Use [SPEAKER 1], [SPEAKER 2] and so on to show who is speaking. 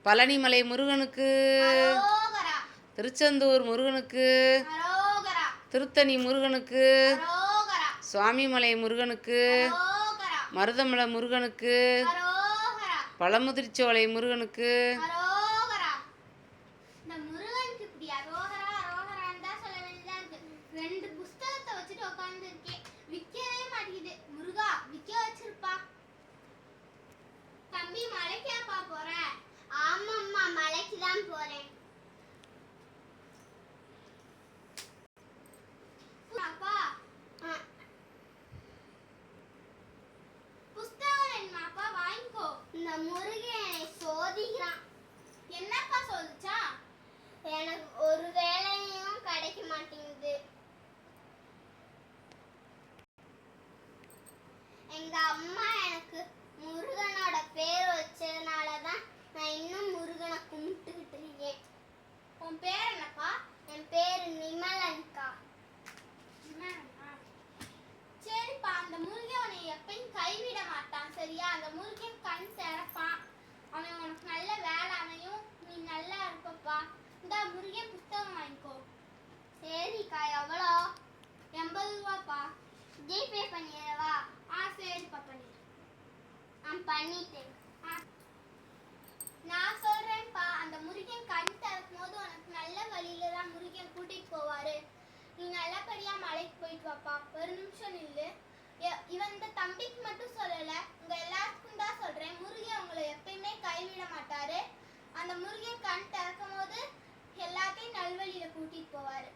[SPEAKER 1] பழனிமலை முருகனுக்கு, திருச்செந்தூர் முருகனுக்கு, திருத்தணி முருகனுக்கு, சுவாமிமலை முருகனுக்கு, மருதமலை முருகனுக்கு, பழமுதிர்ச்சோலை முருகனுக்கு.
[SPEAKER 2] முருகனை சோதிக்கிறான். என்னப்பா சோதிச்சா? எனக்கு ஒரு வேலையும் கிடைக்க மாட்டேங்குது. எங்க அம்மா எனக்கு முருகனோட பேர் வச்சதுனாலதான் நான் இன்னும் முருகனை கும்பிட்டுக்கிட்டு இருக்கேன். உன் பேர் என்னப்பா? என் பேரு நிமலன்கா. சரிப்பா, அந்த முருகன் உன்னை எப்பயும் கைவிட மாட்டான், சரியா? அந்த முருகன் கண் திறப்பான், அவன் உனக்கு நல்ல வேலை அமையும், நீ நல்லா இருப்பப்பா. இந்த முருகன் புத்தகம் வாங்கிக்கோ. சரிக்கா. எவ்வளோ? 80 ரூபாப்பா. ஜிபே பண்ணிடவா? சரிப்பா, பண்ணிடு. பண்ணிட்டேன். நான் சொல்றேன்ப்பா, அந்த முருகன் கண் திறக்கும் போது உனக்கு நல்ல வழியில தான் முருகன் கூட்டிட்டு போவாரு. நீ நல்லபடியா மலைக்கு போயிட்டு வாப்பா. ஒரு நிமிஷம் நில்லு. இவன் இந்த தம்பிக்கு மட்டும் சொல்லல, உங்க எல்லாத்துக்கும் தான் சொல்றேன். முருகன் உங்களை எப்பயுமே கைவிட மாட்டாரு. அந்த முருகன் கண் திறக்கும் போது எல்லாத்தையும் நல்வழியில கூட்டிட்டு போவாரு.